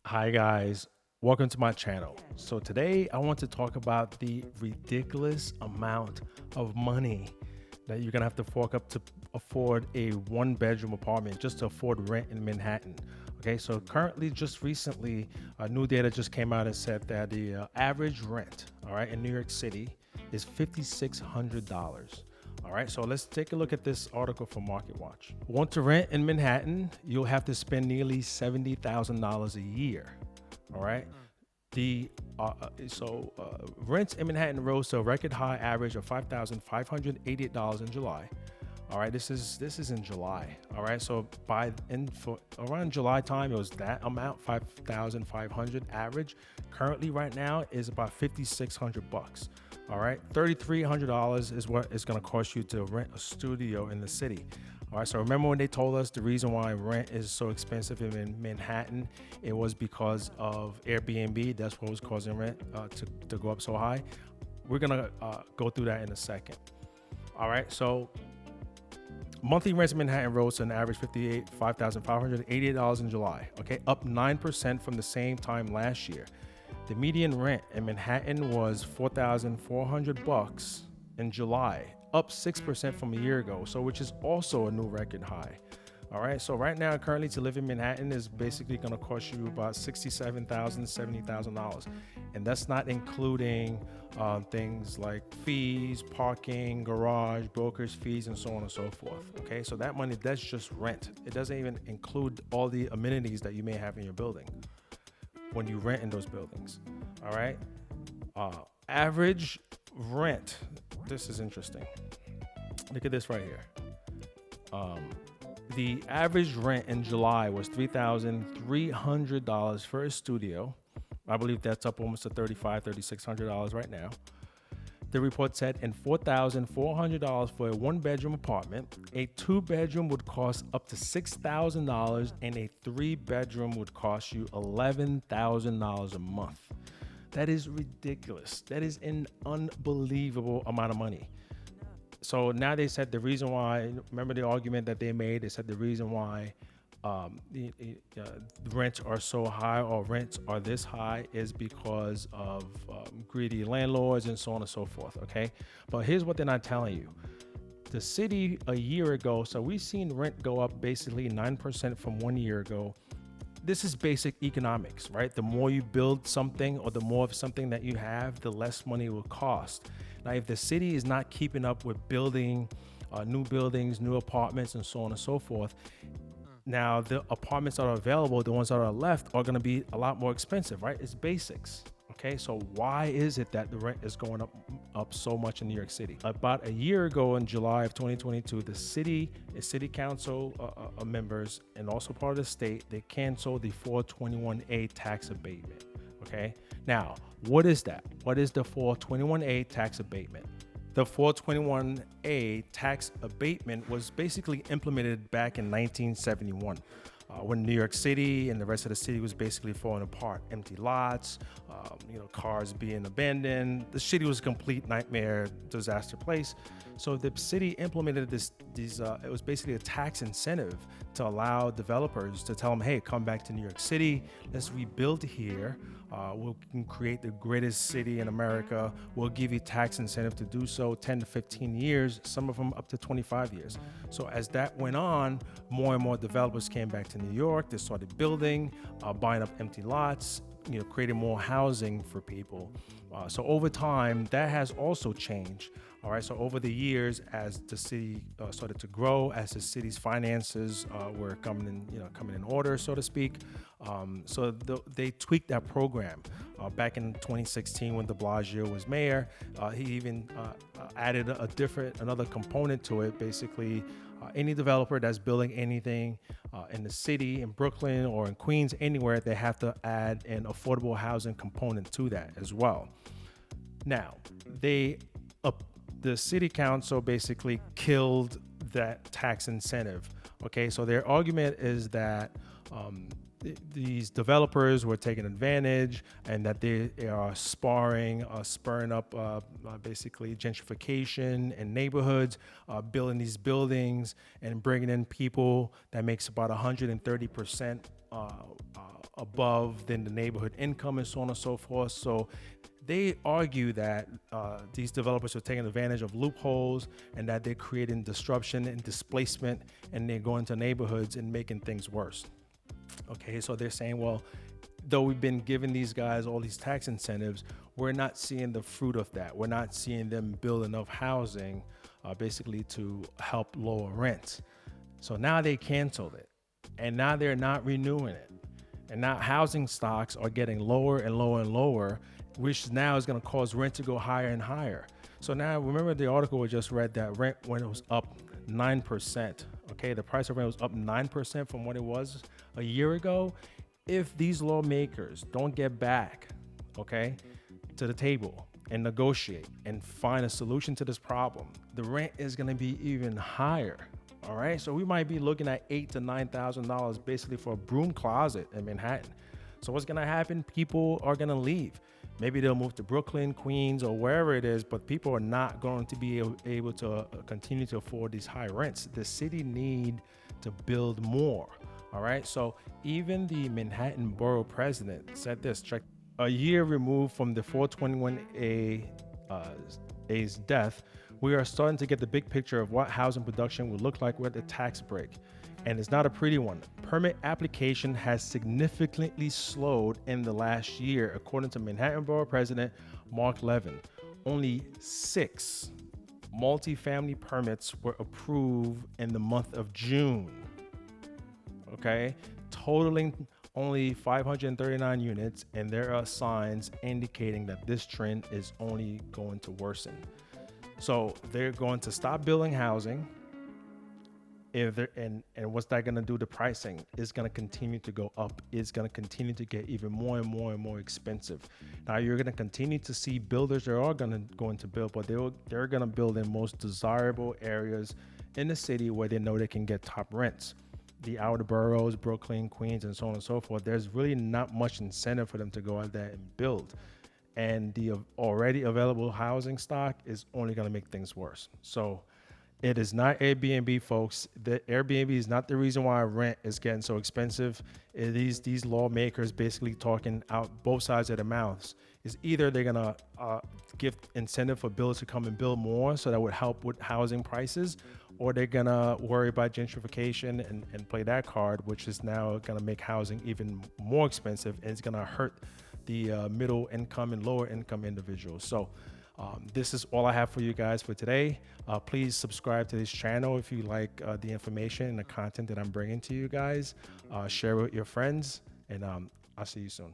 Hi guys, welcome to my channel. So today I want to talk about the ridiculous amount of money that you're gonna have to fork up to afford a one-bedroom apartment just to afford rent in Manhattan. Okay, so currently, just recently, new data just came out and said that the average rent, all right, in New York City is $5,600. All right, so let's take a look at this article from MarketWatch. Want to rent in Manhattan? You'll have to spend nearly $70,000 a year. All right. The rents in Manhattan rose to a record high average of $5,588 in July. All right, this is in July. All right, so for around July time, it was that amount, 5,500 average. Currently, right now, is about $5,600. All right, $3,300 is what it's going to cost you to rent a studio in the city. All right, so remember when they told us the reason why rent is so expensive in Manhattan? It was because of Airbnb. That's what was causing rent to go up so high. We're gonna go through that in a second. All right, so monthly rents in Manhattan rose to an average $5,588 in July. Okay, up 9% from the same time last year. The median rent in Manhattan was $4,400 in July, up 6% from a year ago, so which is also a new record high. All right, so right now, currently to live in Manhattan is basically going to cost you about $67,000, $70,000, and that's not including things like fees, parking, garage, brokers fees, and so on and so forth. Okay, so that money, that's just rent. It doesn't even include all the amenities that you may have in your building when you rent in those buildings. All right, average rent. This is interesting. Look at this right here. The average rent in July was $3,300 for a studio. I believe that's up almost to $3,600 right now. The report said, and $4,400 for a one-bedroom apartment. A two-bedroom would cost up to $6,000, and a three-bedroom would cost you $11,000 a month. That is ridiculous. That is an unbelievable amount of money. So now they said the reason why, remember the argument that they made? They said the reason why the rents are so high or rents are this high is because of greedy landlords and so on and so forth. Okay. But here's what they're not telling you. The city a year ago, so we've seen rent go up basically 9% from 1 year ago. This is basic economics, right? The more you build something or the more of something that you have, the less money it will cost. Now, if the city is not keeping up with building new buildings, new apartments, and so on and so forth, now the apartments that are available, the ones that are left, are going to be a lot more expensive, right? It's basics. Okay, so why is it that the rent is going up so much in New York City? About a year ago, in July of 2022, the city council members and also part of the state, they canceled the 421A tax abatement. Okay, now what is that? What is the 421A tax abatement? The 421A tax abatement was basically implemented back in 1971. When New York City and the rest of the city was basically falling apart, empty lots, cars being abandoned. The city was a complete nightmare, disaster place. So the city implemented it was basically a tax incentive to allow developers to tell them, hey, come back to New York City, let's rebuild here. We can create the greatest city in America. We'll give you tax incentive to do so, 10 to 15 years, some of them up to 25 years. So as that went on, more and more developers came back to New York. They started building, buying up empty lots, creating more housing for people. So over time, that has also changed. All right. So over the years, as the city started to grow, as the city's finances were coming in order, so to speak. They tweaked that program back in 2016 when de Blasio was mayor. He even added another component to it. Basically, any developer that's building anything in the city, in Brooklyn or in Queens, anywhere, they have to add an affordable housing component to that as well. Now, the city council basically killed that tax incentive. Okay, so their argument is that these developers were taking advantage and that they are spurring up basically gentrification in neighborhoods, building these buildings and bringing in people that makes about 130% above than the neighborhood income and so on and so forth. So they argue that these developers are taking advantage of loopholes and that they're creating disruption and displacement, and they're going to neighborhoods and making things worse. Okay, so they're saying, well, though we've been giving these guys all these tax incentives, we're not seeing the fruit of that. We're not seeing them build enough housing basically to help lower rents. So now they canceled it, and now they're not renewing it. And now housing stocks are getting lower and lower and lower, which now is going to cause rent to go higher and higher. So now remember the article we just read that rent when it was up 9%. Okay, the price of rent was up 9% from what it was a year ago. If these lawmakers don't get back, okay, to the table and negotiate and find a solution to this problem, the rent is going to be even higher. All right, so we might be looking at $8,000 to $9,000 basically for a broom closet in Manhattan. So what's going to happen? People are going to leave. Maybe they'll move to Brooklyn, Queens, or wherever it is, but people are not going to be able to continue to afford these high rents. The city need to build more. All right, so even the Manhattan borough president said this: check, a year removed from the 421A's death, we are starting to get the big picture of what housing production will look like with the tax break. And it's not a pretty one. Permit application has significantly slowed in the last year, according to Manhattan Borough President Mark Levin. Only 6 multifamily permits were approved in the month of June. Okay, totaling only 539 units, and there are signs indicating that this trend is only going to worsen. So they're going to stop building housing. And what's that going to do? The pricing is going to continue to go up. It's going to continue to get even more and more and more expensive. Now you're going to continue to see builders that are going to build, but they're going to build in most desirable areas in the city where they know they can get top rents. The outer boroughs, Brooklyn, Queens, and so on and so forth, there's really not much incentive for them to go out there and build. And the already available housing stock is only going to make things worse. So it is not Airbnb, folks. The Airbnb is not the reason why rent is getting so expensive. It is these lawmakers basically talking out both sides of their mouths. Is either they're going to give incentive for builders to come and build more so that would help with housing prices, or they're going to worry about gentrification and play that card, which is now going to make housing even more expensive, and it's going to hurt the middle income and lower income individuals. So this is all I have for you guys for today. Please subscribe to this channel if you like the information and the content that I'm bringing to you guys. Share with your friends, and I'll see you soon.